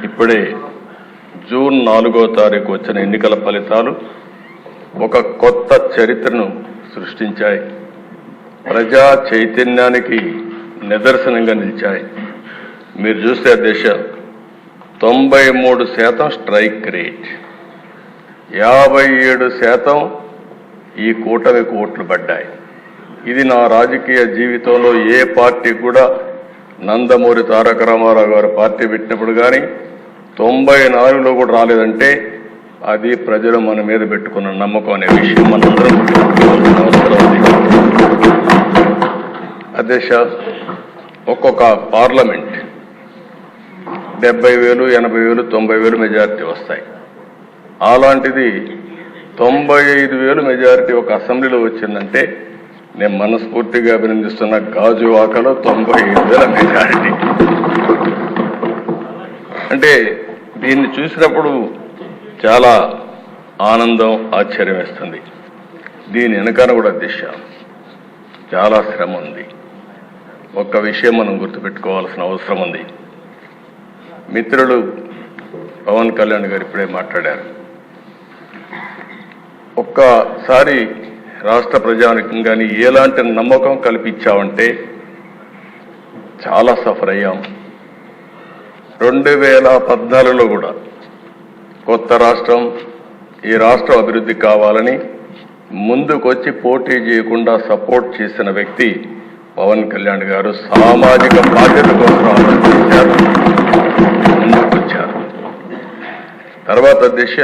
ఇప్పుడే జూన్ 4వ తారీఖు వచ్చిన ఎన్నికల ఫలితాలు ఒక కొత్త చరిత్రను సృష్టించాయి. ప్రజా చైతన్యానికి నిదర్శనంగా నిలిచాయి. మీరు చూస్తే అధ్యక్ష 93% స్ట్రైక్ రేట్, 57% ఈ కూటమికి ఓట్లు పడ్డాయి. ఇది నా రాజకీయ జీవితంలో ఏ పార్టీ కూడా, నందమూరి తారక రామారావు గారు పార్టీ పెట్టినప్పుడు కానీ 94లో కూడా రాలేదంటే అది ప్రజలు మన మీద పెట్టుకున్న నమ్మకం అనే విషయం మనందరం గుర్తుంచుకోవాల్సిన అవసరం ఉంది. అధ్యక్ష, ఒక్కొక్క పార్లమెంట్ 70,000, 80,000, 90,000 మెజారిటీ వస్తాయి. అలాంటిది 95,000 మెజారిటీ ఒక అసెంబ్లీలో వచ్చిందంటే నేను మనస్ఫూర్తిగా అభినందిస్తున్న. గాజువాకలో 95,000 మెజారిటీ అంటే దీన్ని చూసినప్పుడు చాలా ఆనందం, ఆశ్చర్యం వేస్తుంది. దీని వెనకాల కూడా దిశ చాలా శ్రమ ఉంది. ఒక్క విషయం మనం గుర్తుపెట్టుకోవాల్సిన అవసరం ఉంది. మిత్రులు పవన్ కళ్యాణ్ గారు ఇప్పుడే మాట్లాడారు. ఒక్కసారి రాష్ట్ర ప్రజానికి కానీ ఎలాంటి నమ్మకం కల్పించామంటే చాలా సఫర్ అయ్యాం. 2014లో కూడా కొత్త రాష్ట్రం, ఈ రాష్ట్రం అభివృద్ధి కావాలని ముందుకొచ్చి పోటీ చేయకుండా సపోర్ట్ చేసిన వ్యక్తి పవన్ కళ్యాణ్ గారు. సామాజిక బాధ్యత కోసం ఆలోచించారు, ముందుకొచ్చారు. తర్వాత దిశ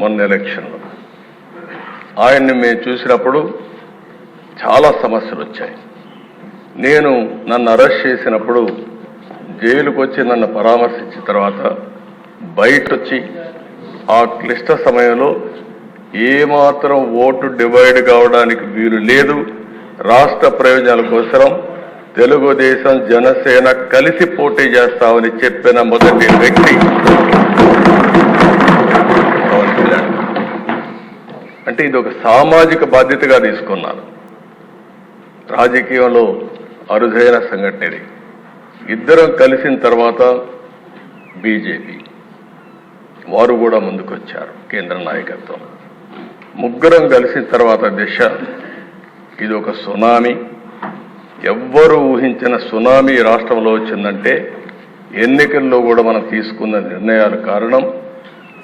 మొన్న ఎలక్షన్లో ఆయన్ని మేము చూసినప్పుడు చాలా సమస్యలు వచ్చాయి. నన్ను అరెస్ట్ చేసినప్పుడు జైలుకు వచ్చి నన్ను పరామర్శించిన తర్వాత బయటొచ్చి ఆ క్లిష్ట సమయంలో ఏమాత్రం ఓటు డివైడ్ కావడానికి వీలు లేదు, రాష్ట్ర ప్రయోజనాల కోసం తెలుగుదేశం జనసేన కలిసి పోటీ చేస్తామని చెప్పిన మొదటి వ్యక్తి పవన్ కళ్యాణ్. అంటే ఇది ఒక సామాజిక బాధ్యతగా తీసుకున్నారు. రాజకీయంలో అరుదైన సంఘటన ఇది. ఇద్దరం కలిసిన తర్వాత బీజేపీ వారు కూడా ముందుకొచ్చారు, కేంద్ర నాయకత్వం. ముగ్గురం కలిసిన తర్వాత దిశ ఇది ఒక సునామీ. ఎవ్వరూ ఊహించిన సునామీ రాష్ట్రంలో వచ్చిందంటే ఎన్నికల్లో కూడా మనం తీసుకున్న నిర్ణయాలు కారణం.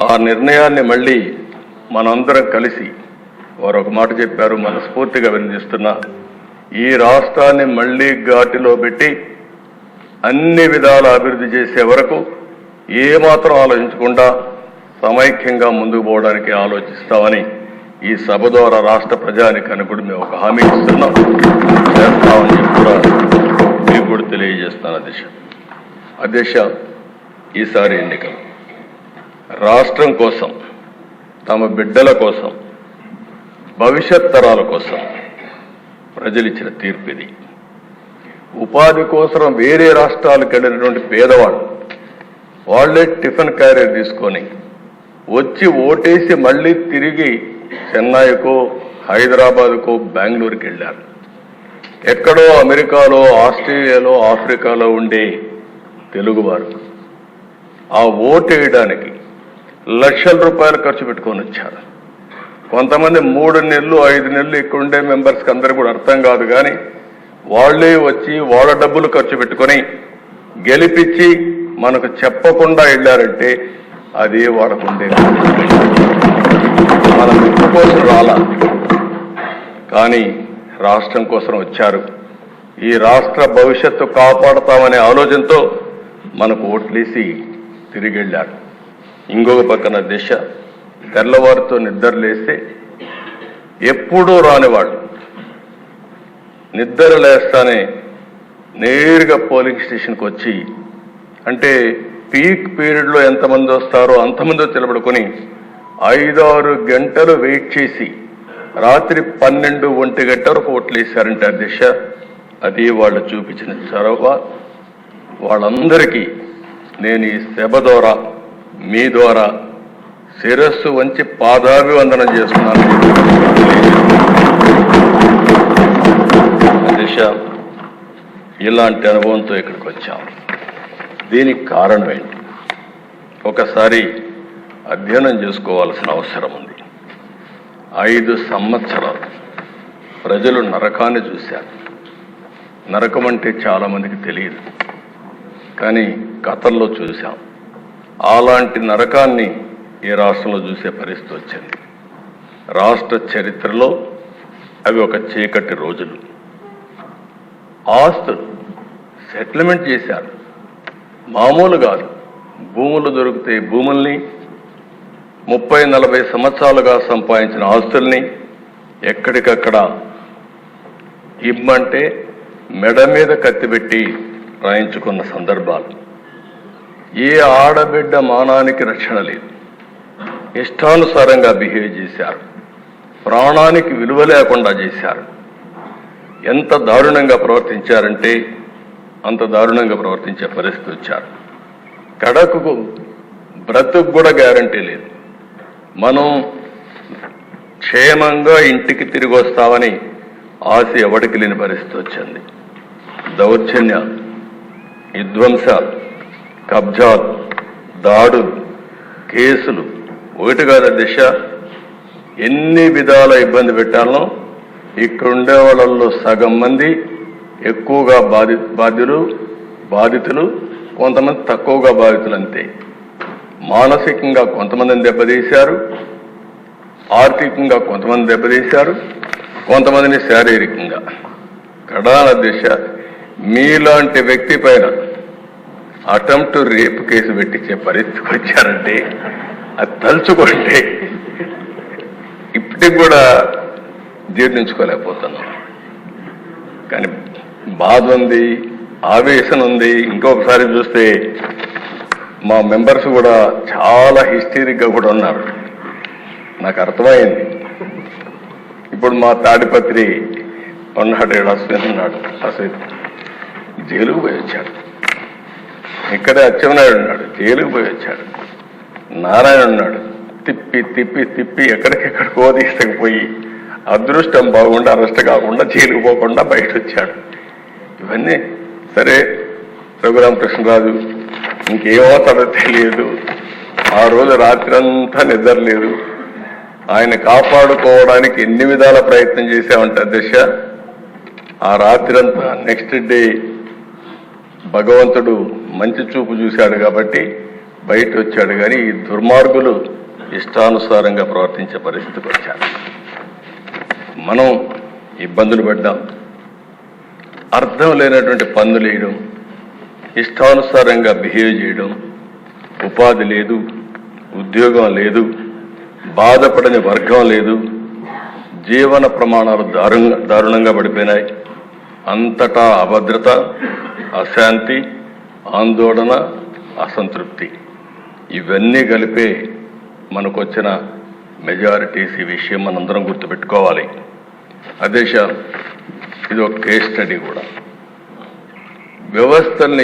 ఆ నిర్ణయాన్ని మళ్ళీ మనందరం కలిసి వారు ఒక మాట చెప్పారు, మనస్ఫూర్తిగా అభినందిస్తున్నా. ఈ రాష్ట్రాన్ని మళ్ళీ ఘాటిలో పెట్టి అన్ని విధాల అభివృద్ధి చేసే వరకు ఏమాత్రం ఆలోచించకుండా సమైక్యంగా ముందుకు పోవడానికి ఆలోచిస్తామని ఈ సభ ద్వారా రాష్ట్ర ప్రజానికాన్ని కూడా మేము ఒక హామీ ఇస్తున్నాం, చేస్తామని చెప్పి కూడా మీకు కూడా తెలియజేస్తాను. అధ్యక్ష, ఈసారి ఎన్నికలు రాష్ట్రం కోసం, తమ బిడ్డల కోసం, భవిష్యత్ తరాల కోసం ప్రజలు ఇచ్చిన తీర్పు ఇది. ఉపాధి కోసం వేరే రాష్ట్రాలకు వెళ్ళినటువంటి పేదవాళ్ళు వాళ్లే టిఫిన్ క్యారియర్ తీసుకొని వచ్చి ఓటేసి మళ్ళీ తిరిగి చెన్నైకో, హైదరాబాద్కో, బెంగళూరుకి వెళ్ళారు. ఎక్కడో అమెరికాలో, ఆస్ట్రేలియాలో, ఆఫ్రికాలో ఉండే తెలుగువారు ఆ ఓటు వేయడానికి లక్షల రూపాయలు ఖర్చు పెట్టుకొని వచ్చారు. కొంతమంది 3 నెలలు 5 నెలలు ఇక్కడ ఉండే మెంబర్స్కి అందరూ కూడా అర్థం కాదు, కానీ వాళ్లే వచ్చి వాళ్ళ డబ్బులు ఖర్చు పెట్టుకొని గెలిపించి మనకు చెప్పకుండా వెళ్ళారంటే అది వాడకుండే. మన మెప్పు కోసం రాలా, కానీ రాష్ట్రం కోసం వచ్చారు. ఈ రాష్ట్ర భవిష్యత్తు కాపాడుతామనే ఆలోచనతో మనకు ఓట్లేసి తిరిగి వెళ్ళారు. ఇంకొక పక్కన దిశ తెల్లవారితో నిద్రలేస్తే ఎప్పుడూ రానివాళ్ళు నిద్ర లేస్తానే నేరుగా పోలింగ్ స్టేషన్కి వచ్చి, అంటే పీక్ పీరియడ్లో ఎంతమంది వస్తారో అంతమంది నిలబడుకొని 5-6 గంటలు వెయిట్ చేసి రాత్రి 12-1 గంటల వరకు ఓట్లేశారంటే అధ్యక్ష, అది వాళ్ళు చూపించిన చొరవ. వాళ్ళందరికీ నేను ఈ సభ ద్వారా, మీ ద్వారా శిరస్సు వంచి పాదాభివందనం చేస్తున్నాను. అధ్యక్ష, ఇలాంటి అనుభవంతో ఇక్కడికి వచ్చాం. దీనికి కారణం ఏంటి? ఒకసారి అధ్యయనం చేసుకోవాల్సిన అవసరం ఉంది. 5 సంవత్సరాలు ప్రజలు నరకాన్ని చూశారు. నరకం అంటే చాలామందికి తెలియదు, కానీ కథల్లో చూశాం. అలాంటి నరకాన్ని ఈ రాష్ట్రంలో చూసే పరిస్థితి వచ్చింది. రాష్ట్ర చరిత్రలో అవి ఒక చీకటి రోజులు. ఆస్తులు సెటిల్మెంట్ చేశారు, మామూలు కాదు. భూములు దొరికితే భూముల్ని 30-40 సంవత్సరాలుగా సంపాదించిన ఆస్తుల్ని ఎక్కడికక్కడ ఇమ్మంటే మెడ మీద కత్తిపెట్టి రాయించుకున్న సందర్భాలు. ఏ ఆడబిడ్డ మానానికి రక్షణ లేదు. ఇష్టానుసారంగా బిహేవ్ చేశారు. ప్రాణానికి విలువ లేకుండా చేశారు. ఎంత దారుణంగా ప్రవర్తించారంటే అంత దారుణంగా ప్రవర్తించే పరిస్థితి వచ్చారు. కడకు బ్రతుకు కూడా గ్యారంటీ లేదు. మనం క్షేమంగా ఇంటికి తిరిగి వస్తామని ఆశ ఎవడికి లేని పరిస్థితి వచ్చింది. దౌర్జన్యాలు, విధ్వంసాలు, కబ్జాలు, దాడులు, కేసులు, ఒకటి కాదు దిశ, ఎన్ని విధాల ఇబ్బంది పెట్టాలనో ఇక్కడుండే వాళ్ళల్లో సగం మంది ఎక్కువగా బాధితులు, కొంతమంది తక్కువగా బాధితులు అంతే. మానసికంగా కొంతమందిని దెబ్బతీశారు, ఆర్థికంగా కొంతమంది దెబ్బతీశారు, కొంతమందిని శారీరకంగా. కడాన దిశ మీలాంటి వ్యక్తి పైన అటెంప్ట్ రేప్ కేసు పెట్టించే పరిస్థితికి వచ్చారంటే అది తలుచుకుంటే ఇప్పటికి కూడా జీర్ణించుకోలేకపోతున్నాం. కానీ బాధ ఉంది, ఆవేశం ఉంది. ఇంకొకసారి చూస్తే మా మెంబర్స్ కూడా చాలా హిస్టరిక్గా కూడా ఉన్నారు. నాకు అర్థమైంది. ఇప్పుడు మా తాడిపత్రి ఉన్నాడు, అశ్విన్ ఉన్నాడు. అశ్విన్ జైలుకు పోయి వచ్చాడు. ఇక్కడే అచ్చెన్నాయుడు ఉన్నాడు, జైలుకు పోయి వచ్చాడు. నారాయణ ఉన్నాడు, తిప్పి తిప్పి తిప్పి ఎక్కడికెక్కడికో తీసుకుపోయి అదృష్టం బాగుండా అరెస్ట్ కాకుండా జైలుకు పోకుండా బయట వచ్చాడు. ఇవన్నీ సరే. రఘురామకృష్ణరాజు ఇంకేమవుతాడో తెలియదు. ఆ రోజు రాత్రంతా నిద్ర లేదు. ఆయన కాపాడుకోవడానికి ఎన్ని విధాల ప్రయత్నం చేశామంటే దిశ. ఆ రాత్రంతా నెక్స్ట్ డే భగవంతుడు మంచి చూపు చూశాడు కాబట్టి బయట వచ్చాడు. కానీ ఈ దుర్మార్గులు ఇష్టానుసారంగా ప్రవర్తించే పరిస్థితికి వచ్చారు. మనం ఇబ్బందులు పడ్డాం. అర్థం లేనటువంటి పన్నులు వేయడం, ఇష్టానుసారంగా బిహేవ్ చేయడం, ఉపాధి లేదు, ఉద్యోగం లేదు, బాధపడని వర్గం లేదు, జీవన ప్రమాణాలు దారుణంగా పడిపోయినాయి. అంతటా అభద్రత, అశాంతి, ఆందోళన, అసంతృప్తి ఇవన్నీ కలిపే మనకొచ్చిన మెజారిటీస్. ఈ విషయం మనందరం గుర్తుపెట్టుకోవాలి. అదే ఇది ఒక కేస్ స్టడీ కూడా. వ్యవస్థల్ని